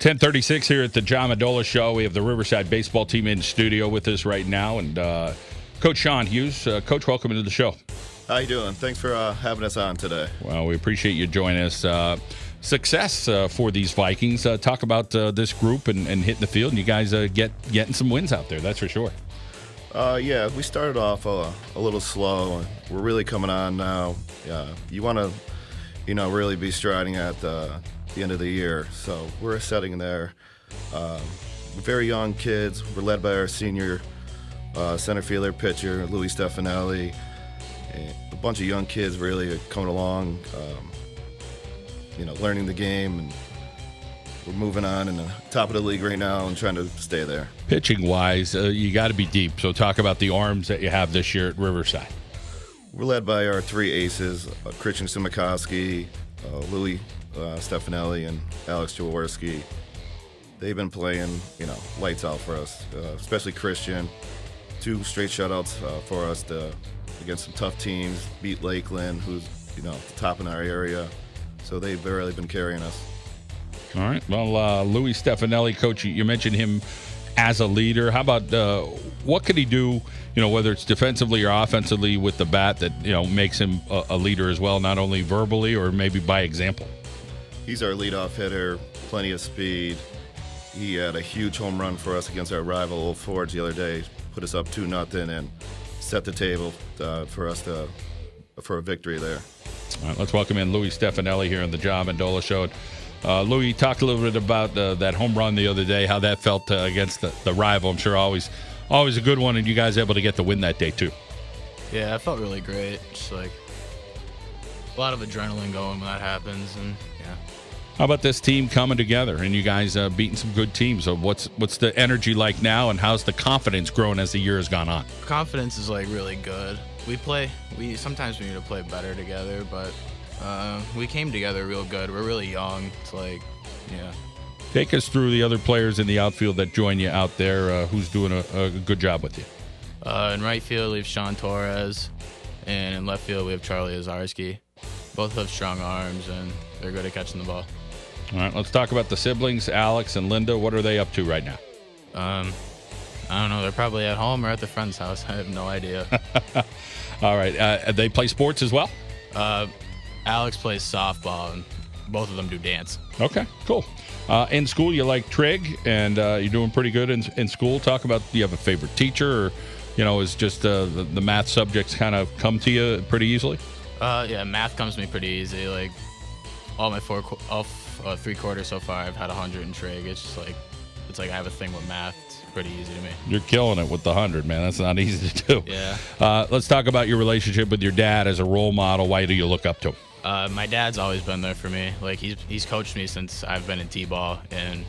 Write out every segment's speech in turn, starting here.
10:36 here at the John Mendola Show. We have the Riverside Baseball Team in studio with us right now, and Coach Sean Hughes. Coach, welcome to the show. How you doing? Thanks for having us on today. Well, we appreciate you joining us. Success for these Vikings. Talk about this group and hitting the field, and you guys getting some wins out there. That's for sure. Yeah, we started off a little slow. We're really coming on now. You want to, really be striding at the end of the year. So we're setting there. Very young kids. We're led by our senior center fielder pitcher, Louie Stefanelli. And a bunch of young kids really are coming along, learning the game, and we're moving on in the top of the league right now and trying to stay there. Pitching-wise, you got to be deep. So talk about the arms that you have this year at Riverside. We're led by our three aces, Christian Simakowski, Louie Stefanelli, and Alex Jaworski. They've been playing, lights out for us, especially Christian. 2 straight shutouts for us against some tough teams, beat Lakeland, who's, the top in our area. So they've really been carrying us. All right. Well, Louie Stefanelli, Coach, you mentioned him as a leader. How about what could he do, whether it's defensively or offensively with the bat that, makes him a leader as well, not only verbally or maybe by example? He's our leadoff hitter, plenty of speed. He had a huge home run for us against our rival, Old Forge, the other day. Put us up 2-0 and set the table for us for a victory there. All right, let's welcome in Louie Stefanelli here on the John Mendola Show. Louie, talked a little bit about that home run the other day, how that felt against the rival. I'm sure always a good one, and you guys able to get the win that day too. Yeah, it felt really great. Just like a lot of adrenaline going when that happens, and yeah. How about this team coming together and you guys beating some good teams? So what's the energy like now, and how's the confidence growing as the year has gone on? Confidence is really good. Sometimes we need to play better together, but we came together real good. We're really young. It's yeah. Take us through the other players in the outfield that join you out there. Who's doing a good job with you? In right field, we have Sean Torres, and in left field, we have Charlie Jaworski. Both have strong arms, and they're good at catching the ball. All right, let's talk about the siblings, Alex and Linda. What are they up to right now? I don't know. They're probably at home or at their friend's house. I have no idea. All right. They play sports as well? Alex plays softball, and both of them do dance. Okay, cool. In school, you like trig, and you're doing pretty good in school. Talk about, do you have a favorite teacher, or, is just the math subjects kind of come to you pretty easily? Yeah, math comes to me pretty easy. Like, all my 3 quarters so far, I've had 100 in trig. It's just it's like I have a thing with math. It's pretty easy to me. You're killing it with the 100, man. That's not easy to do. Yeah. Let's talk about your relationship with your dad as a role model. Why do you look up to him? My dad's always been there for me. Like, he's coached me since I've been in T-ball, and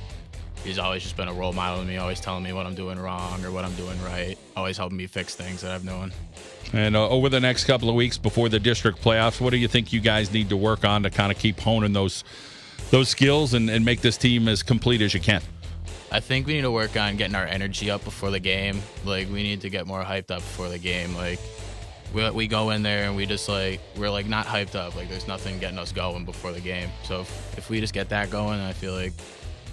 he's always just been a role model to me, always telling me what I'm doing wrong or what I'm doing right, always helping me fix things that I've known. And over the next couple of weeks before the district playoffs, what do you think you guys need to work on to kind of keep honing those skills and make this team as complete as you can? I think we need to work on getting our energy up before the game. Like, we need to get more hyped up before the game. Like, we go in there and we just we're not hyped up. Like, there's nothing getting us going before the game. So if we just get that going, I feel like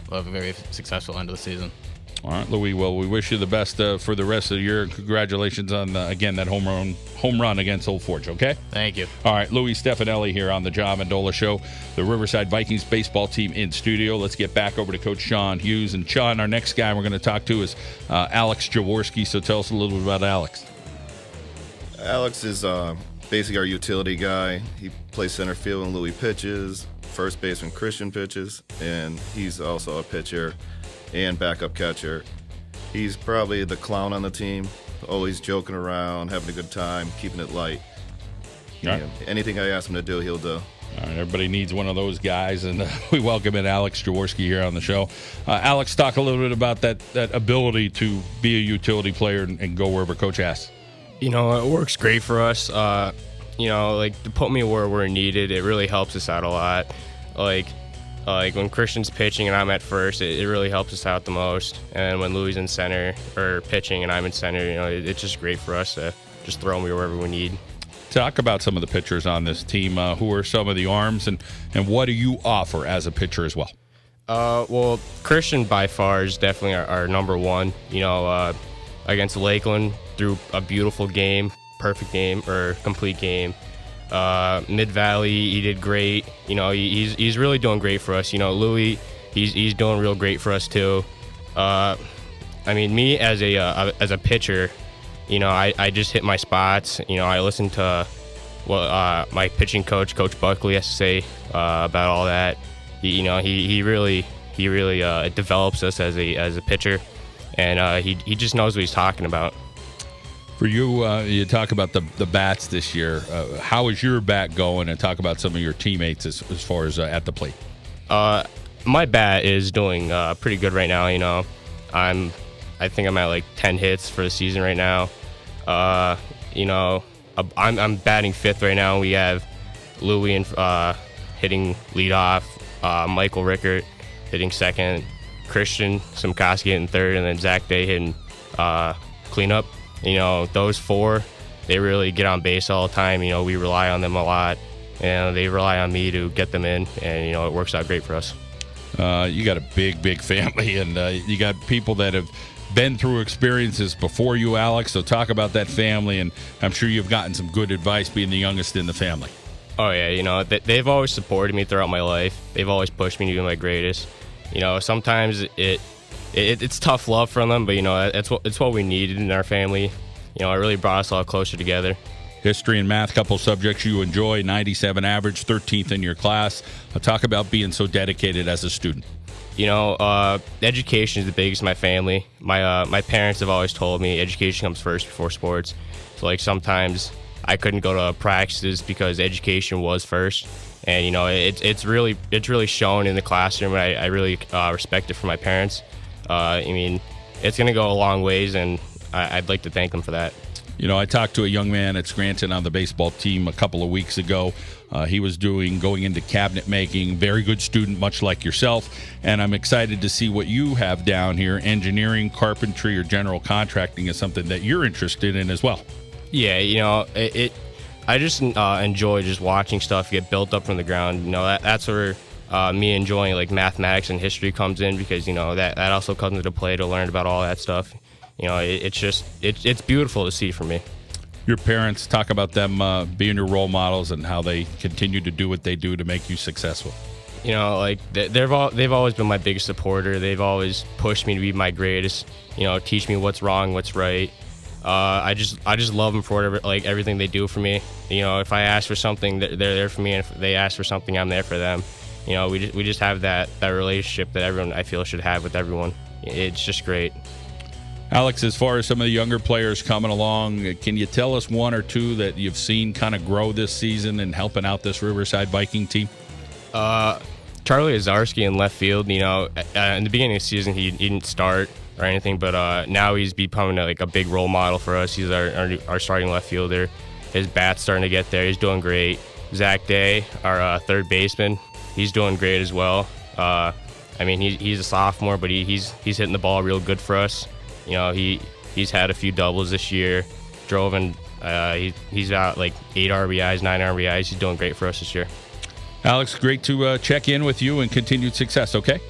we'll have a very successful end of the season. All right, Louie. Well, we wish you the best for the rest of the year. Congratulations on, again, that home run against Old Forge, okay? Thank you. All right, Louie Stefanelli here on the John Mendola Show, the Riverside Vikings Baseball Team in studio. Let's get back over to Coach Sean Hughes. And, Sean, our next guy we're going to talk to is Alex Jaworski. So tell us a little bit about Alex. Alex is basically our utility guy. He plays center field when Louie pitches, first base when Christian pitches, and he's also a pitcher and backup catcher. He's probably the clown on the team, always joking around, having a good time, keeping it light. Right. Anything I ask him to do, he'll do. All right, everybody needs one of those guys, and we welcome in Alex Jaworski here on the show. Alex, talk a little bit about that ability to be a utility player and go wherever Coach asks. It works great for us. To put me where we're needed, it really helps us out a lot. Like when Christian's pitching and I'm at first, it really helps us out the most. And when Louie's in center or pitching and I'm in center, it's just great for us to just throw me wherever we need. Talk about some of the pitchers on this team. Who are some of the arms, and what do you offer as a pitcher as well? Well, Christian by far is definitely our number one. Against Lakeland, threw a beautiful game, perfect game, or complete game. Mid Valley, he did great. He's really doing great for us. Louie, he's doing real great for us too. Me as a pitcher, I just hit my spots. I listen to what my pitching coach, Coach Buckley, has to say about all that. He really develops us as a pitcher, and he just knows what he's talking about. For you, you talk about the bats this year. How is your bat going? And talk about some of your teammates as far as at the plate. My bat is doing pretty good right now. I think I'm at like 10 hits for the season right now. I'm batting fifth right now. We have Louie hitting leadoff, Michael Rickert hitting second, Christian Simkoski hitting third, and then Zach Day hitting cleanup. Those four, they really get on base all the time. We rely on them a lot, and they rely on me to get them in, and it works out great for us. You got a big family, and you got people that have been through experiences before you, Alex. So talk about that family, and I'm sure you've gotten some good advice being the youngest in the family. Oh yeah, they've always supported me throughout my life. They've always pushed me to be my greatest. Sometimes it's tough love from them, but it's what we needed in our family. It really brought us all closer together. History and math, couple subjects you enjoy, 97 average, 13th in your class. Talk about being so dedicated as a student. Education is the biggest in my family. My parents have always told me education comes first before sports. So sometimes I couldn't go to practices because education was first. And it's really shown in the classroom. I really respect it from my parents. It's going to go a long ways, and I'd like to thank them for that. I talked to a young man at Scranton on the baseball team a couple of weeks ago. He was going into cabinet making, very good student, much like yourself. And I'm excited to see what you have down here. Engineering, carpentry, or general contracting is something that you're interested in as well. Yeah, I just enjoy just watching stuff get built up from the ground. That's where me enjoying mathematics and history comes in, because that also comes into play to learn about all that stuff. It's beautiful to see for me. Your parents, talk about them being your role models and how they continue to do what they do to make you successful. They've always been my biggest supporter. They've always pushed me to be my greatest. Teach me what's wrong, what's right. I just love them for everything they do for me. If I ask for something, they're there for me, and if they ask for something, I'm there for them. We just have that relationship that everyone, I feel, should have with everyone. It's just great. Alex, as far as some of the younger players coming along, can you tell us one or two that you've seen kind of grow this season and helping out this Riverside Viking team? Charlie Jaworski in left field. In the beginning of the season, he didn't start or anything, but now he's becoming a big role model for us. He's our starting left fielder. His bat's starting to get there. He's doing great. Zach Day, our third baseman, he's doing great as well. He's a sophomore, but he's hitting the ball real good for us. He's had a few doubles this year. Drove and he's got 8 RBIs, 9 RBIs. He's doing great for us this year. Alex, great to check in with you, and continued success, okay?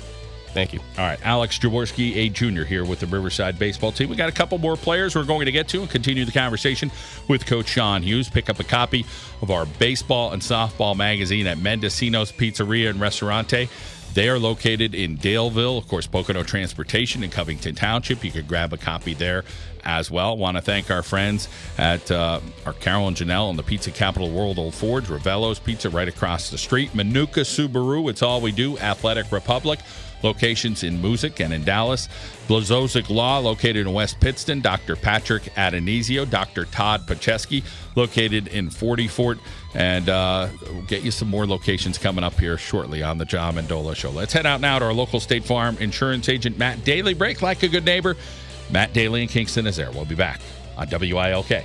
Thank you. All right, Alex Jaworski, a junior here with the Riverside Baseball Team. We got a couple more players we're going to get to and continue the conversation with Coach Sean Hughes. Pick up a copy of our baseball and softball magazine at Mendocino's Pizzeria and Restaurante. They are located in Daleville, of course, Pocono Transportation in Covington Township. You could grab a copy there as well. Want to thank our friends at our Carol and Janelle and the Pizza Capital World Old Forge, Ravello's Pizza right across the street, Manuka Subaru, It's All We Do, Athletic Republic, locations in Moosic and in Dallas, Blazovic Law, located in West Pittston, Dr. Patrick Adonisio, Dr. Todd Pacheski, located in 40 Fort, and we'll get you some more locations coming up here shortly on the John Mendola Show. Let's head out now to our local State Farm insurance agent, Matt Daly. Break like a good neighbor. Matt Daly in Kingston is there. We'll be back on WILK.